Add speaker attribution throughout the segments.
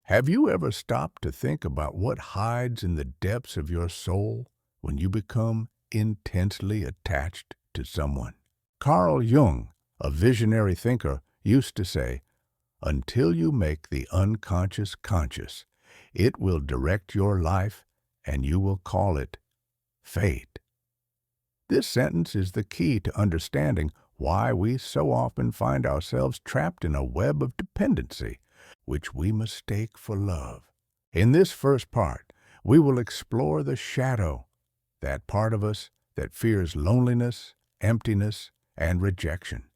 Speaker 1: Have you ever stopped to think about what hides in the depths of your soul when you become intensely attached to someone? Carl Jung, a visionary thinker, used to say, "Until you make the unconscious conscious, it will direct your life and you will call it fate." This sentence is the key to understanding why we so often find ourselves trapped in a web of dependency, which we mistake for love. In this first part, we will explore the shadow, that part of us that fears loneliness, emptiness, and rejection.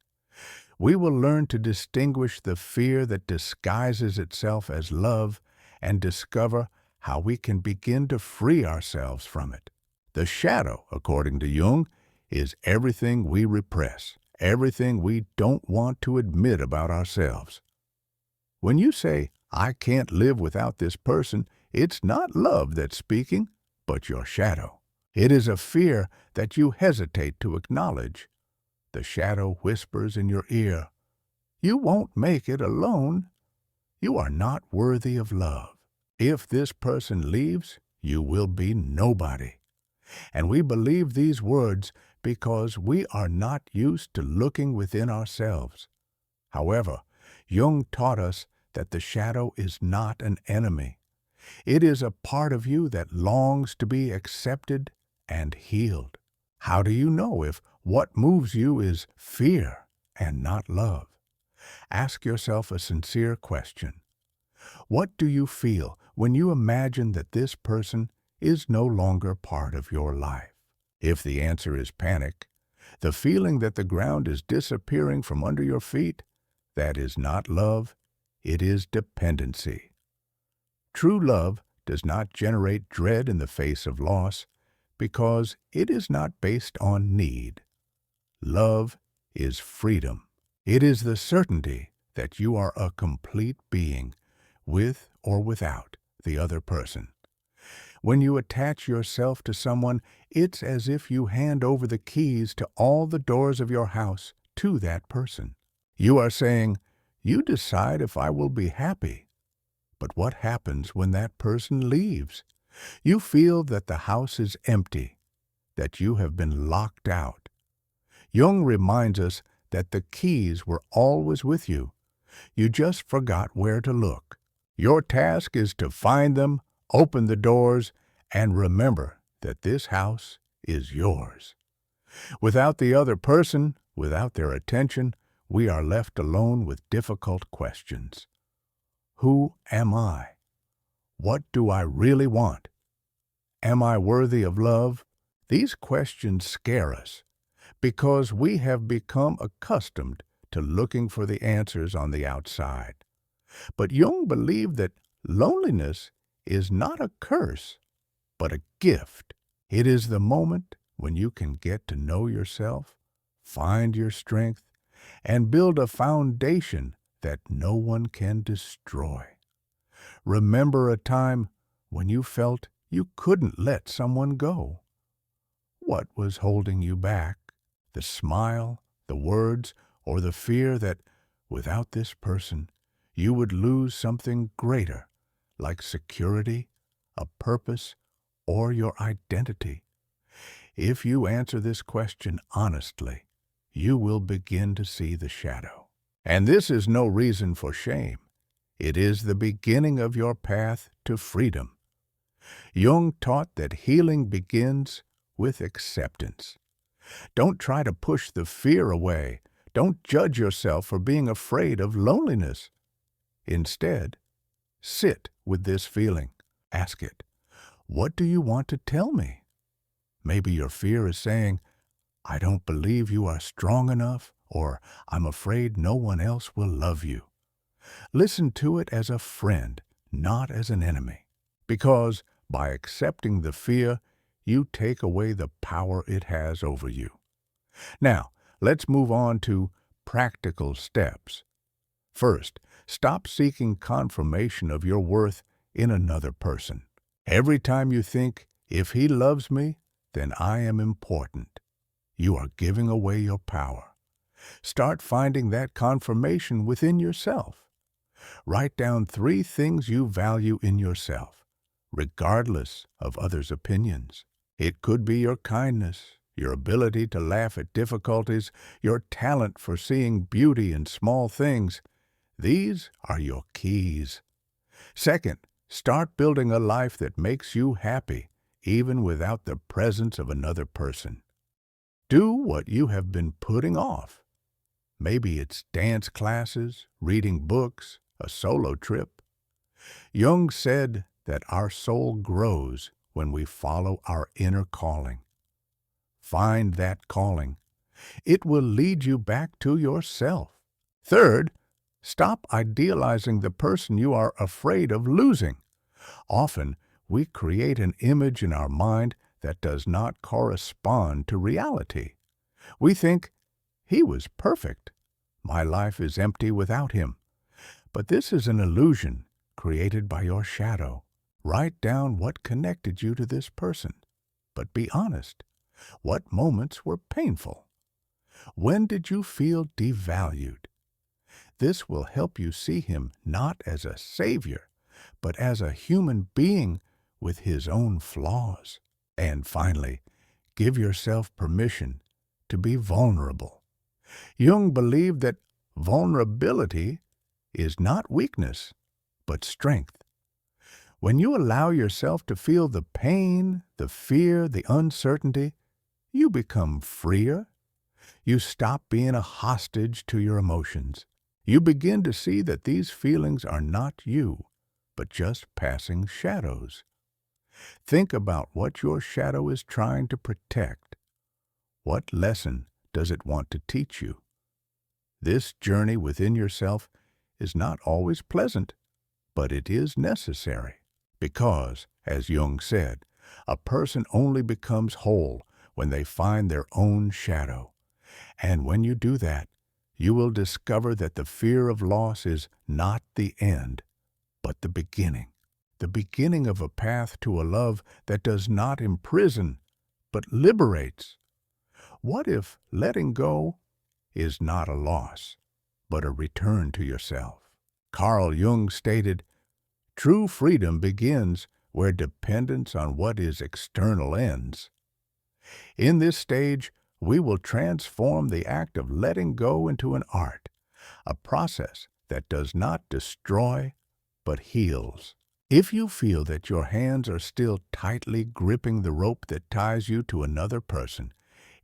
Speaker 1: We will learn to distinguish the fear that disguises itself as love and discover how we can begin to free ourselves from it. The shadow, according to Jung, is everything we repress, everything we don't want to admit about ourselves. When you say, "I can't live without this person," it's not love that's speaking, but your shadow. It is a fear that you hesitate to acknowledge. The shadow whispers in your ear, "You won't make it alone. You are not worthy of love. If this person leaves, you will be nobody." And we believe these words because we are not used to looking within ourselves. However, Jung taught us that the shadow is not an enemy. It is a part of you that longs to be accepted and healed. How do you know if what moves you is fear and not love? Ask yourself a sincere question. What do you feel when you imagine that this person is no longer part of your life? If the answer is panic, the feeling that the ground is disappearing from under your feet, that is not love, it is dependency. True love does not generate dread in the face of loss because it is not based on need. Love is freedom. It is the certainty that you are a complete being, with or without the other person. When you attach yourself to someone, it's as if you hand over the keys to all the doors of your house to that person. You are saying, "You decide if I will be happy." But what happens when that person leaves? You feel that the house is empty, that you have been locked out. Jung reminds us that the keys were always with you. You just forgot where to look. Your task is to find them, open the doors, and remember that this house is yours. Without the other person, without their attention, we are left alone with difficult questions. Who am I? What do I really want? Am I worthy of love? These questions scare us because we have become accustomed to looking for the answers on the outside. But Jung believed that loneliness is not a curse, but a gift. It is the moment when you can get to know yourself, find your strength, and build a foundation that no one can destroy. Remember a time when you felt you couldn't let someone go. What was holding you back? The smile, the words, or the fear that without this person you would lose something greater, like security, a purpose, or your identity? If you answer this question honestly, you will begin to see the shadow. And this is no reason for shame. It is the beginning of your path to freedom. Jung taught that healing begins with acceptance. Don't try to push the fear away. Don't judge yourself for being afraid of loneliness. Instead, sit with this feeling. Ask it, "What do you want to tell me?" Maybe your fear is saying, "I don't believe you are strong enough," or "I'm afraid no one else will love you." Listen to it as a friend, not as an enemy, because by accepting the fear, you take away the power it has over you. Now, let's move on to practical steps. First, stop seeking confirmation of your worth in another person. Every time you think, "If he loves me, then I am important," you are giving away your power. Start finding that confirmation within yourself. Write down 3 things you value in yourself, regardless of others' opinions. It could be your kindness, your ability to laugh at difficulties, your talent for seeing beauty in small things. These are your keys. Second, start building a life that makes you happy, even without the presence of another person. Do what you have been putting off. Maybe it's dance classes, reading books, a solo trip. Jung said that our soul grows when we follow our inner calling. Find that calling. It will lead you back to yourself. Third, stop idealizing the person you are afraid of losing. Often, we create an image in our mind that does not correspond to reality. We think, he was perfect. My life is empty without him. But this is an illusion created by your shadow. Write down what connected you to this person. But be honest. What moments were painful? When did you feel devalued? This will help you see him not as a savior, but as a human being with his own flaws. And finally, give yourself permission to be vulnerable. Jung believed that vulnerability is not weakness, but strength. When you allow yourself to feel the pain, the fear, the uncertainty, you become freer. You stop being a hostage to your emotions. You begin to see that these feelings are not you, but just passing shadows. Think about what your shadow is trying to protect. What lesson does it want to teach you? This journey within yourself is not always pleasant, but it is necessary. Because, as Jung said, a person only becomes whole when they find their own shadow. And when you do that, you will discover that the fear of loss is not the end, but the beginning of a path to a love that does not imprison, but liberates. What if letting go is not a loss, but a return to yourself? Carl Jung stated, "True freedom begins where dependence on what is external ends." In this stage, we will transform the act of letting go into an art, a process that does not destroy, but heals. If you feel that your hands are still tightly gripping the rope that ties you to another person,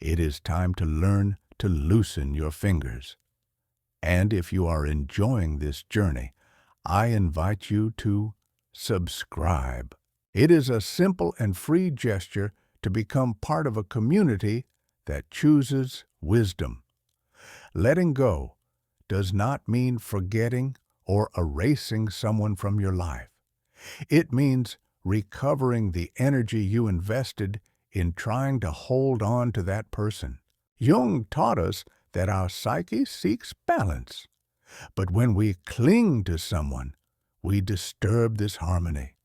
Speaker 1: it is time to learn to loosen your fingers. And if you are enjoying this journey, I invite you to subscribe. It is a simple and free gesture to become part of a community that chooses wisdom. Letting go does not mean forgetting or erasing someone from your life. It means recovering the energy you invested in trying to hold on to that person. Jung taught us that our psyche seeks balance, but when we cling to someone, we disturb this harmony.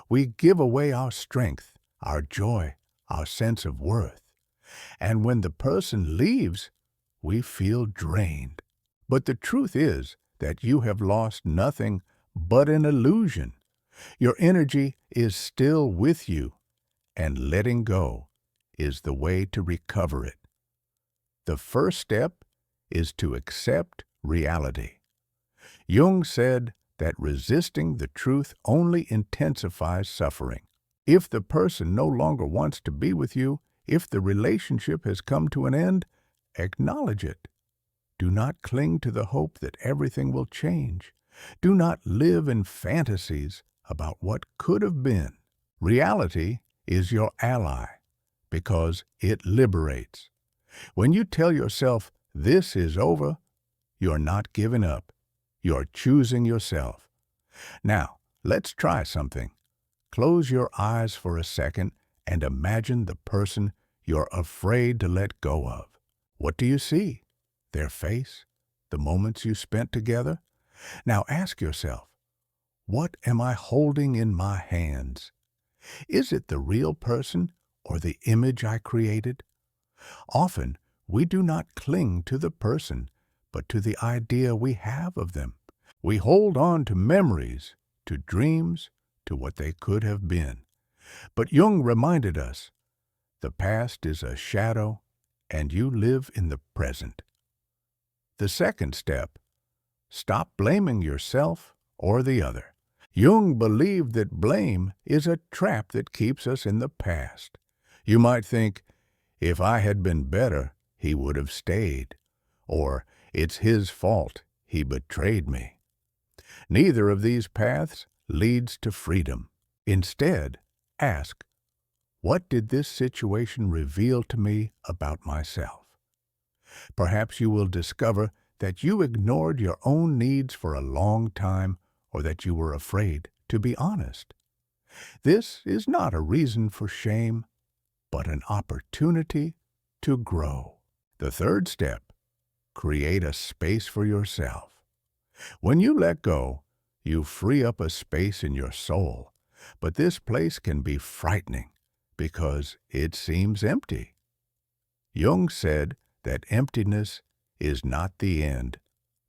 Speaker 1: We give away our strength, our joy, our sense of worth. And when the person leaves, we feel drained. But the truth is that you have lost nothing but an illusion. Your energy is still with you, and letting go is the way to recover it. The first step is to accept reality. Jung said that resisting the truth only intensifies suffering. If the person no longer wants to be with you, if the relationship has come to an end, acknowledge it. Do not cling to the hope that everything will change. Do not live in fantasies about what could have been. Reality is your ally because it liberates. When you tell yourself, "This is over," you're not giving up. You're choosing yourself. Now, let's try something. Close your eyes for a second and imagine the person you're afraid to let go of. What do you see? Their face? The moments you spent together? Now ask yourself, what am I holding in my hands? Is it the real person or the image I created? Often, we do not cling to the person, but to the idea we have of them. We hold on to memories, to dreams, to what they could have been. But Jung reminded us, the past is a shadow, and you live in the present. The second step, stop blaming yourself or the other. Jung believed that blame is a trap that keeps us in the past. You might think, if I had been better, he would have stayed. Or, it's his fault, he betrayed me. Neither of these paths leads to freedom. Instead, ask, what did this situation reveal to me about myself? Perhaps you will discover that you ignored your own needs for a long time, or that you were afraid to be honest. This is not a reason for shame, but an opportunity to grow. The third step, create a space for yourself. When you let go, you free up a space in your soul, but this place can be frightening because it seems empty. Jung said that emptiness is not the end,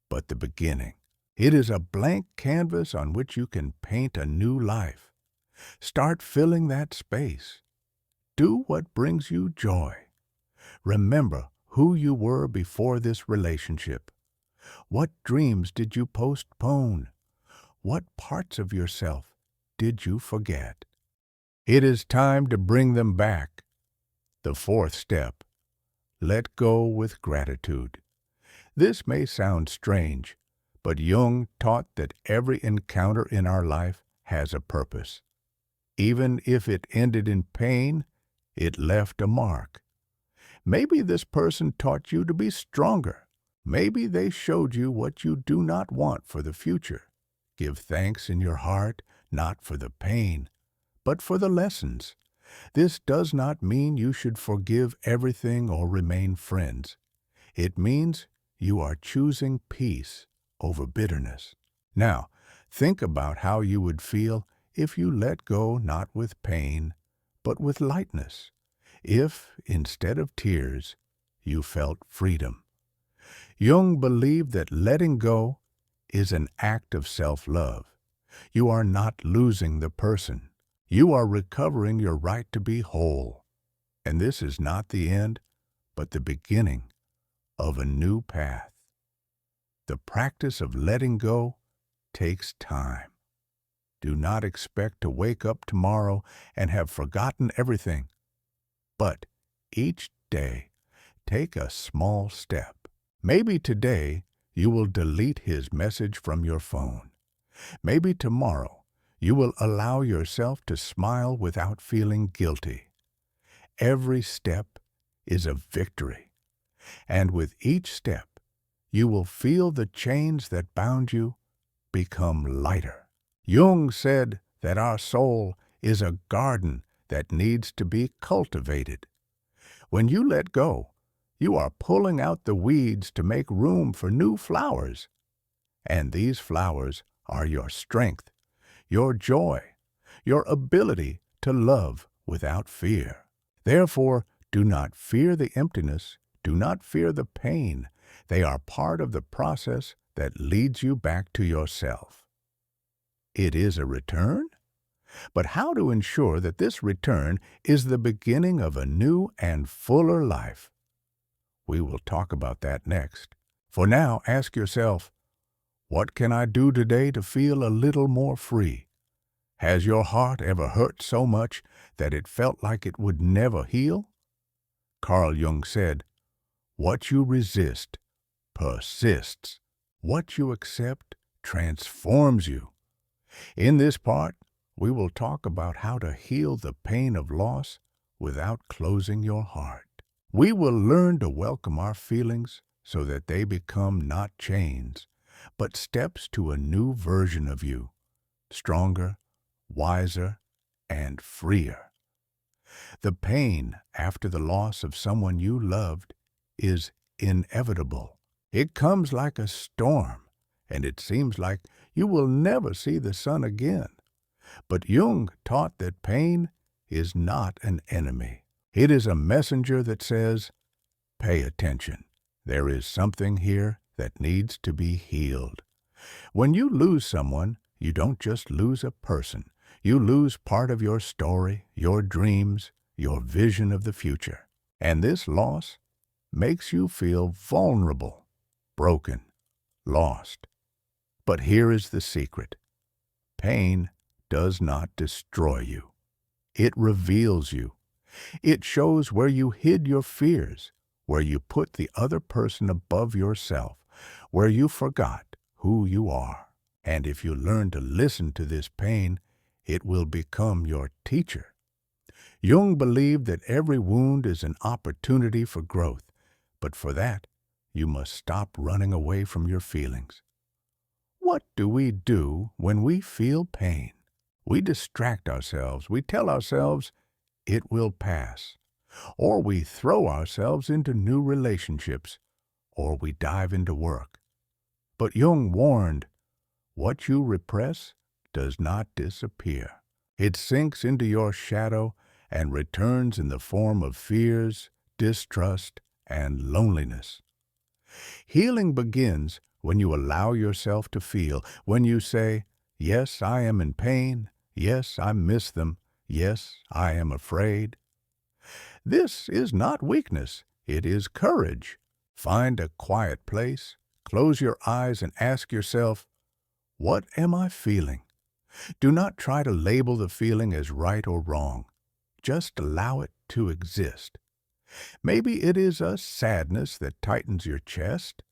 Speaker 1: but the beginning. It is a blank canvas on which you can paint a new life. Start filling that space. Do what brings you joy. Remember who you were before this relationship. What dreams did you postpone? What parts of yourself did you forget? It is time to bring them back. The fourth step, let go with gratitude. This may sound strange, but Jung taught that every encounter in our life has a purpose. Even if it ended in pain, it left a mark. Maybe this person taught you to be stronger. Maybe they showed you what you do not want for the future. Give thanks in your heart, not for the pain, but for the lessons. This does not mean you should forgive everything or remain friends. It means you are choosing peace over bitterness. Now, think about how you would feel if you let go not with pain, but with lightness. If, instead of tears, you felt freedom. Jung believed that letting go is an act of self-love. You are not losing the person. You are recovering your right to be whole. And this is not the end, but the beginning of a new path. The practice of letting go takes time. Do not expect to wake up tomorrow and have forgotten everything. But each day, take a small step. Maybe today you will delete his message from your phone. Maybe tomorrow you will allow yourself to smile without feeling guilty. Every step is a victory, and with each step, you will feel the chains that bound you become lighter. Jung said that our soul is a garden that needs to be cultivated. When you let go, you are pulling out the weeds to make room for new flowers. And these flowers are your strength, your joy, your ability to love without fear. Therefore, do not fear the emptiness, do not fear the pain. They are part of the process that leads you back to yourself. It is a return? But how to ensure that this return is the beginning of a new and fuller life? We will talk about that next. For now, ask yourself, what can I do today to feel a little more free? Has your heart ever hurt so much that it felt like it would never heal? Carl Jung said, what you resist persists. What you accept transforms you. In this part, we will talk about how to heal the pain of loss without closing your heart. We will learn to welcome our feelings so that they become not chains, but steps to a new version of you, stronger, wiser, and freer. The pain after the loss of someone you loved is inevitable. It comes like a storm, and it seems like you will never see the sun again. But Jung taught that pain is not an enemy. It is a messenger that says, pay attention. There is something here that needs to be healed. When you lose someone, you don't just lose a person. You lose part of your story, your dreams, your vision of the future. And this loss makes you feel vulnerable, broken, lost. But here is the secret. Pain does not destroy you. It reveals you. It shows where you hid your fears, where you put the other person above yourself, where you forgot who you are. And if you learn to listen to this pain, it will become your teacher. Jung believed that every wound is an opportunity for growth, but for that, you must stop running away from your feelings. What do we do when we feel pain? We distract ourselves. We tell ourselves, it will pass. Or we throw ourselves into new relationships, or we dive into work. But Jung warned, what you repress does not disappear. It sinks into your shadow and returns in the form of fears, distrust, and loneliness. Healing begins when you allow yourself to feel, when you say, yes, I am in pain, yes, I miss them, yes, I am afraid. This is not weakness, it is courage. Find a quiet place, close your eyes and ask yourself, what am I feeling? Do not try to label the feeling as right or wrong. Just allow it to exist. Maybe it is a sadness that tightens your chest.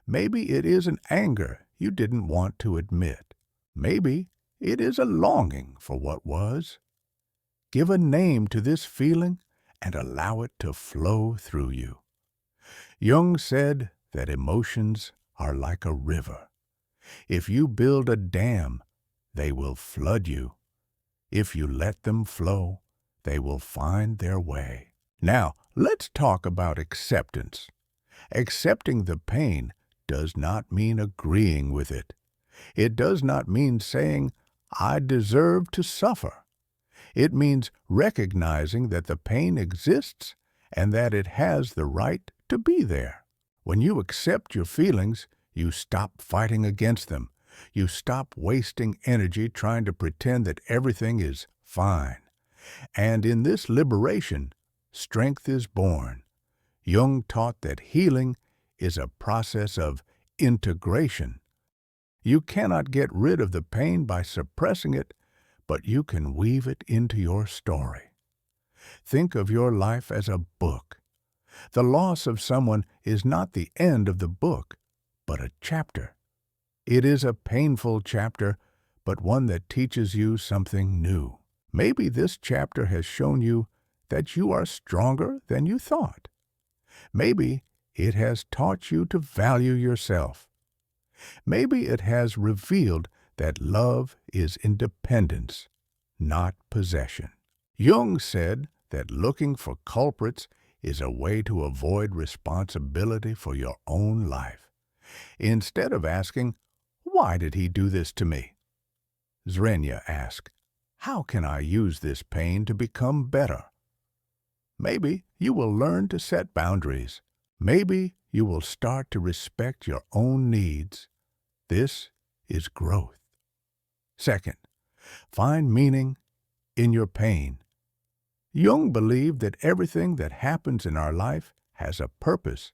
Speaker 1: Maybe it is an anger you didn't want to admit. Maybe it is a longing for what was. Give a name to this feeling and allow it to flow through you. Jung said that emotions are like a river. If you build a dam, they will flood you. If you let them flow, they will find their way. Now, let's talk about acceptance. Accepting the pain does not mean agreeing with it. It does not mean saying, I deserve to suffer. It means recognizing that the pain exists and that it has the right to be there. When you accept your feelings, you stop fighting against them. You stop wasting energy trying to pretend that everything is fine. And in this liberation, strength is born. Jung taught that healing is a process of integration. You cannot get rid of the pain by suppressing it, but you can weave it into your story. Think of your life as a book. The loss of someone is not the end of the book, but a chapter. It is a painful chapter, but one that teaches you something new. Maybe this chapter has shown you that you are stronger than you thought. Maybe it has taught you to value yourself. Maybe it has revealed that love is independence, not possession. Jung said that looking for culprits is a way to avoid responsibility for your own life. Instead of asking, why did he do this to me? Zrenya asked, how can I use this pain to become better? Maybe you will learn to set boundaries. Maybe you will start to respect your own needs. This is growth. Second, find meaning in your pain. Jung believed that everything that happens in our life has a purpose.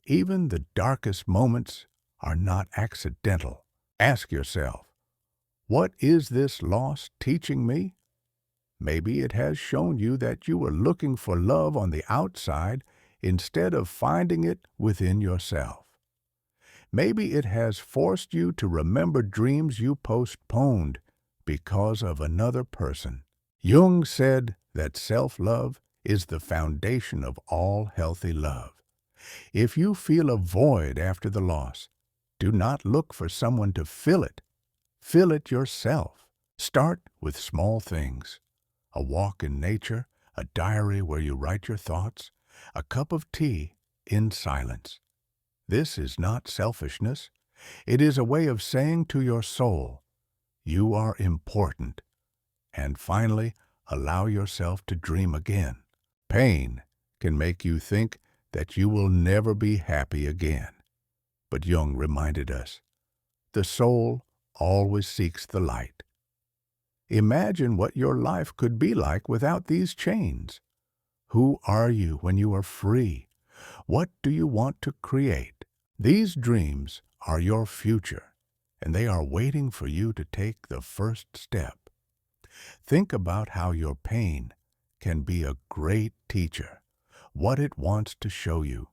Speaker 1: Even the darkest moments are not accidental. Ask yourself, what is this loss teaching me? Maybe it has shown you that you were looking for love on the outside instead of finding it within yourself. Maybe it has forced you to remember dreams you postponed because of another person. Jung said that self-love is the foundation of all healthy love. If you feel a void after the loss, do not look for someone to fill it. Fill it yourself. Start with small things. A walk in nature, a diary where you write your thoughts, a cup of tea in silence. This is not selfishness. It is a way of saying to your soul, you are important. And finally, allow yourself to dream again. Pain can make you think that you will never be happy again. But Jung reminded us, The soul always seeks the light. Imagine what your life could be like without these chains. Who are you when you are free? What do you want to create? These dreams are your future, and they are waiting for you to take the first step. Think about how your pain can be a great teacher, what it wants to show you.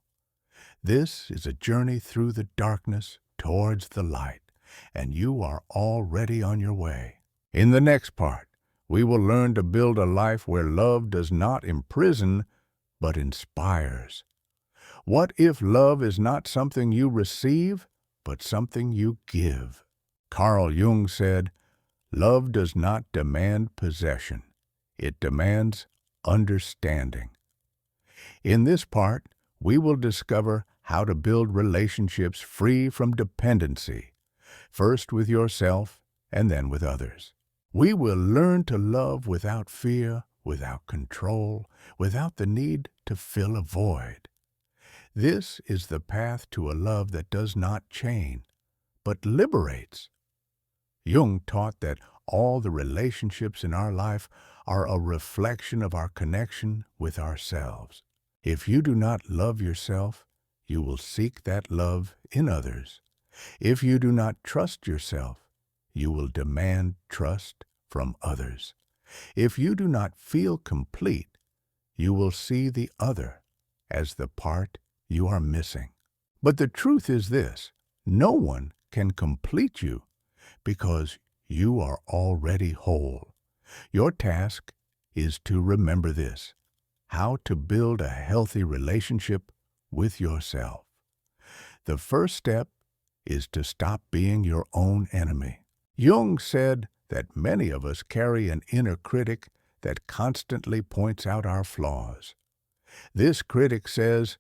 Speaker 1: This is a journey through the darkness towards the light, and you are already on your way. In the next part, we will learn to build a life where love does not imprison, but inspires. What if love is not something you receive, but something you give? Carl Jung said, "Love does not demand possession. It demands understanding." In this part, we will discover how to build relationships free from dependency, first with yourself and then with others. We will learn to love without fear, without control, without the need to fill a void. This is the path to a love that does not chain, but liberates. Jung taught that all the relationships in our life are a reflection of our connection with ourselves. If you do not love yourself, you will seek that love in others. If you do not trust yourself, you will demand trust from others. If you do not feel complete, you will see the other as the part you are missing. But the truth is this: no one can complete you because you are already whole. Your task is to remember this: how to build a healthy relationship with yourself. The first step is to stop being your own enemy. Jung said that many of us carry an inner critic that constantly points out our flaws. This critic says,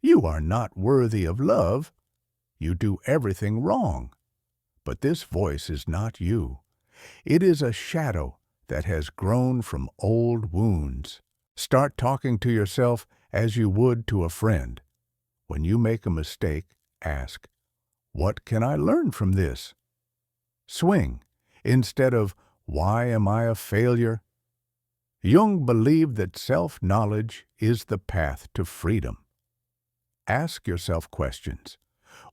Speaker 1: "You are not worthy of love. You do everything wrong." But this voice is not you. It is a shadow that has grown from old wounds. Start talking to yourself as you would to a friend. When you make a mistake, ask, "What can I learn from this?" Swing instead of, "Why am I a failure?" Jung believed that self-knowledge is the path to freedom. Ask yourself questions.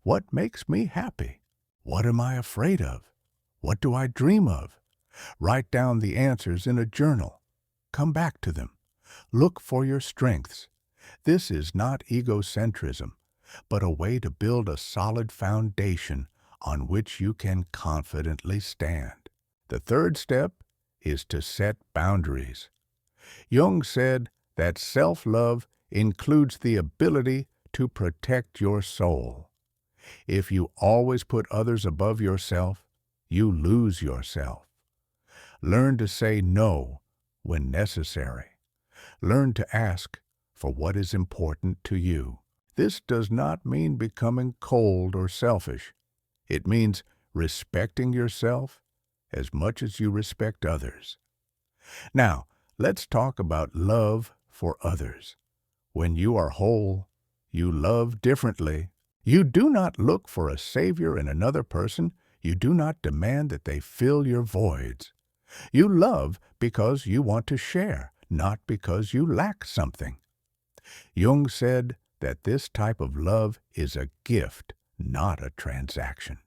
Speaker 1: What makes me happy? What am I afraid of? What do I dream of? Write down the answers in a journal. Come back to them. Look for your strengths. This is not egocentrism, but a way to build a solid foundation on which you can confidently stand. The third step is to set boundaries. Jung said that self-love includes the ability to protect your soul. If you always put others above yourself, you lose yourself. Learn to say no when necessary. Learn to ask for what is important to you. This does not mean becoming cold or selfish. It means respecting yourself as much as you respect others. Now, let's talk about love for others. When you are whole, you love differently. You do not look for a savior in another person. You do not demand that they fill your voids. You love because you want to share, not because you lack something. Jung said that this type of love is a gift, not a transaction.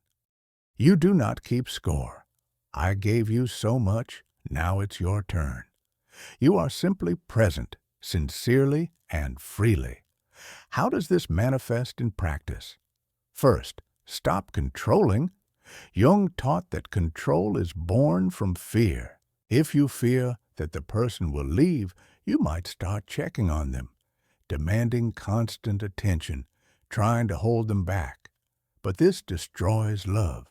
Speaker 1: You do not keep score. I gave you so much, now it's your turn. You are simply present, sincerely and freely. How does this manifest in practice? First, stop controlling. Jung taught that control is born from fear. If you fear that the person will leave, you might start checking on them, demanding constant attention, trying to hold them back. But this destroys love.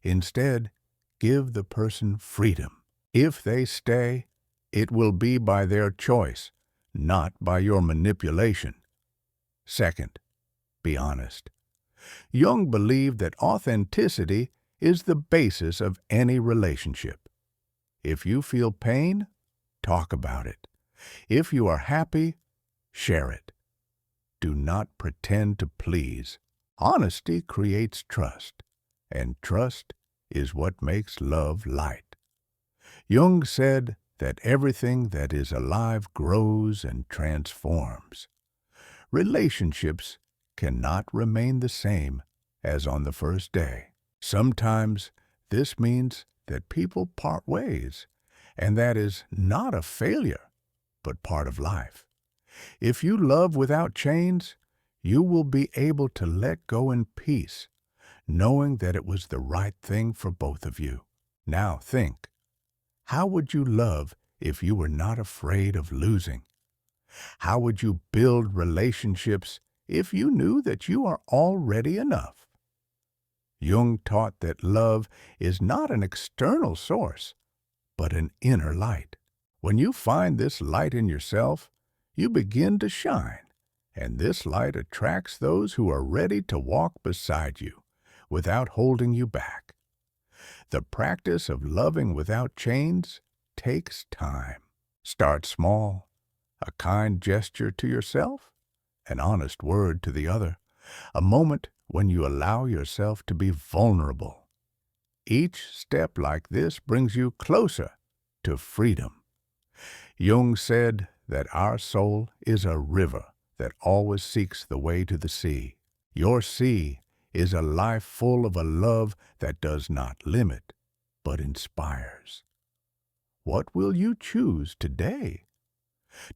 Speaker 1: Instead, give the person freedom. If they stay, it will be by their choice, not by your manipulation. Second, be honest. Jung believed that authenticity is the basis of any relationship. If you feel pain, talk about it. If you are happy, share it. Do not pretend to please. Honesty creates trust, and trust is what makes love light. Jung said that everything that is alive grows and transforms. Relationships cannot remain the same as on the first day. Sometimes this means that people part ways, and that is not a failure, but part of life. If you love without chains, you will be able to let go in peace, knowing that it was the right thing for both of you. Now think, how would you love if you were not afraid of losing? How would you build relationships if you knew that you are already enough? Jung taught that love is not an external source, but an inner light. When you find this light in yourself, you begin to shine, and this light attracts those who are ready to walk beside you without holding you back. The practice of loving without chains takes time. Start small, a kind gesture to yourself, an honest word to the other, a moment when you allow yourself to be vulnerable. Each step like this brings you closer to freedom. Jung said that our soul is a river that always seeks the way to the sea. Your sea is a life full of a love that does not limit, but inspires. What will you choose today?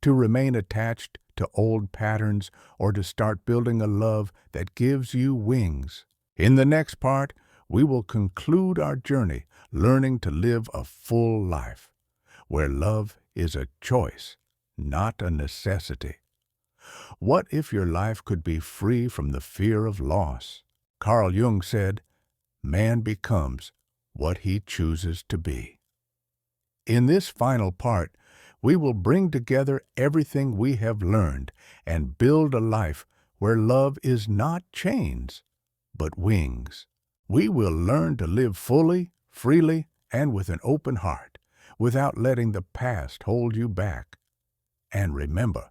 Speaker 1: To remain attached to old patterns or to start building a love that gives you wings? In the next part, we will conclude our journey learning to live a full life, where love is a choice, not a necessity. What if your life could be free from the fear of loss? Carl Jung said, "Man becomes what he chooses to be." In this final part, we will bring together everything we have learned and build a life where love is not chains, but wings. We will learn to live fully, freely, and with an open heart, without letting the past hold you back. And remember,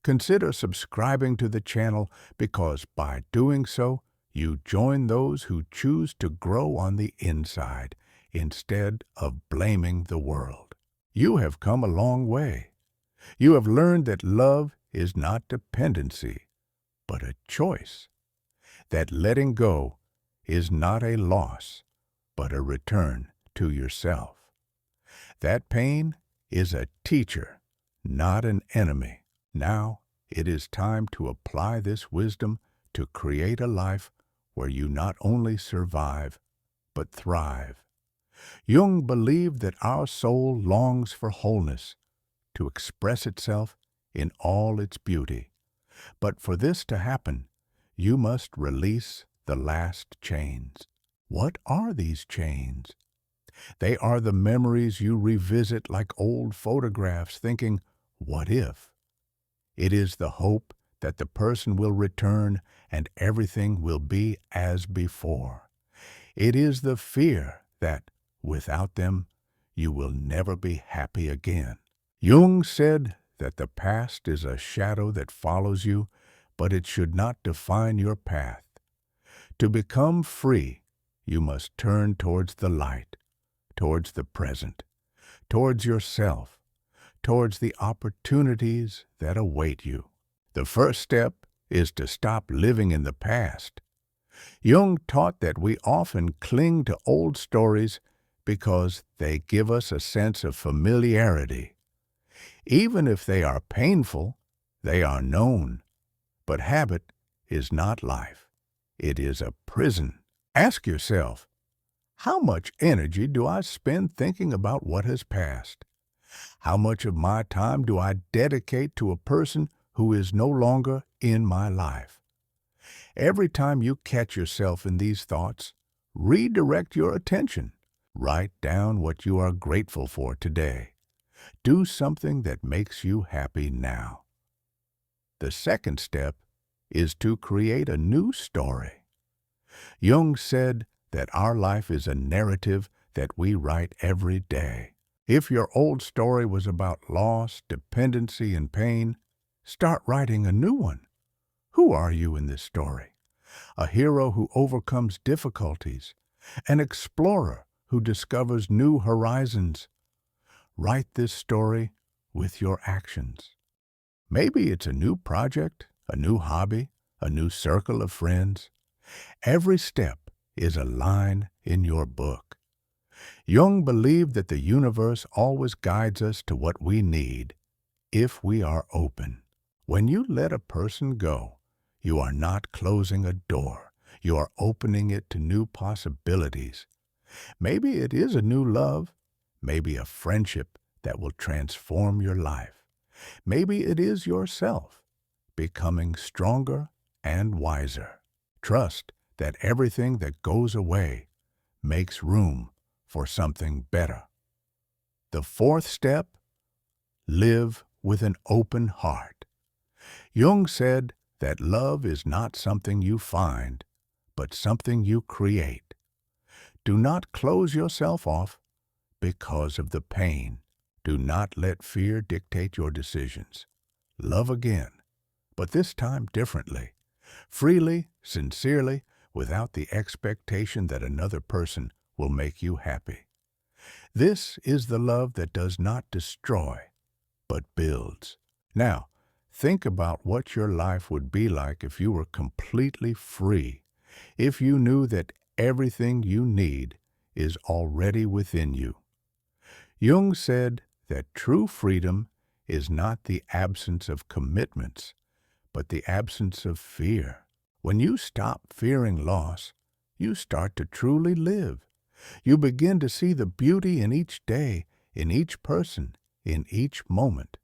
Speaker 1: consider subscribing to the channel because by doing so, you join those who choose to grow on the inside instead of blaming the world. You have come a long way. You have learned that love is not dependency, but a choice. That letting go is not a loss, but a return to yourself. That pain is a teacher, not an enemy. Now it is time to apply this wisdom to create a life where you not only survive, but thrive. Jung believed that our soul longs for wholeness, to express itself in all its beauty. But for this to happen, you must release the last chains. What are these chains? They are the memories you revisit like old photographs, thinking, "What if?" It is the hope that the person will return and everything will be as before. It is the fear that, without them, you will never be happy again. Jung said that the past is a shadow that follows you, but it should not define your path. To become free, you must turn towards the light, towards the present, towards yourself, towards the opportunities that await you. The first step is to stop living in the past. Jung taught that we often cling to old stories because they give us a sense of familiarity. Even if they are painful, they are known. But habit is not life. It is a prison. Ask yourself, how much energy do I spend thinking about what has passed? How much of my time do I dedicate to a person who is no longer in my life? Every time you catch yourself in these thoughts, redirect your attention. Write down what you are grateful for today. Do something that makes you happy now. The second step is to create a new story. Jung said that our life is a narrative that we write every day. If your old story was about loss, dependency, and pain, start writing a new one. Who are you in this story? A hero who overcomes difficulties, an explorer who discovers new horizons. Write this story with your actions. Maybe it's a new project, a new hobby, a new circle of friends. Every step is a line in your book. Jung believed that the universe always guides us to what we need if we are open. When you let a person go, you are not closing a door. You are opening it to new possibilities. Maybe it is a new love, maybe a friendship that will transform your life. Maybe it is yourself, becoming stronger and wiser. Trust that everything that goes away makes room for something better. The fourth step, live with an open heart. Jung said that love is not something you find, but something you create. Do not close yourself off because of the pain. Do not let fear dictate your decisions. Love again, but this time differently. Freely, sincerely, without the expectation that another person will make you happy. This is the love that does not destroy, but builds. Now, think about what your life would be like if you were completely free, if you knew that everything you need is already within you. Jung said that true freedom is not the absence of commitments, but the absence of fear. When you stop fearing loss, you start to truly live. You begin to see the beauty in each day, in each person, in each moment.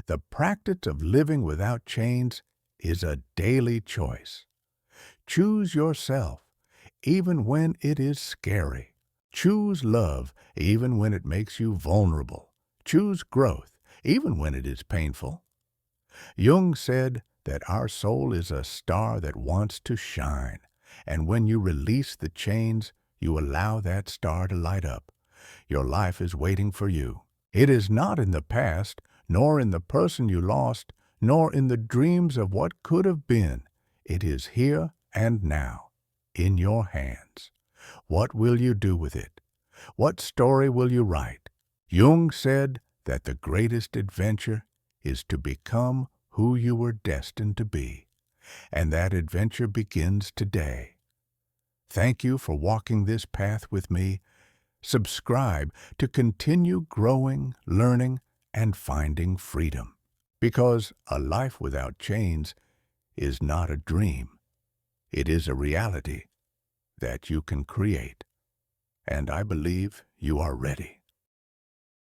Speaker 1: The practice of living without chains is a daily choice. Choose yourself, even when it is scary. Choose love, even when it makes you vulnerable. Choose growth, even when it is painful. Jung said that our soul is a star that wants to shine, and when you release the chains, you allow that star to light up. Your life is waiting for you. It is not in the past, nor in the person you lost, nor in the dreams of what could have been. It is here and now, in your hands. What will you do with it? What story will you write? Jung said that the greatest adventure is to become who you were destined to be, and that adventure begins today. Thank you for walking this path with me. Subscribe to continue growing, learning, and finding freedom, because a life without chains is not a dream. It is a reality that you can create, and I believe you are ready.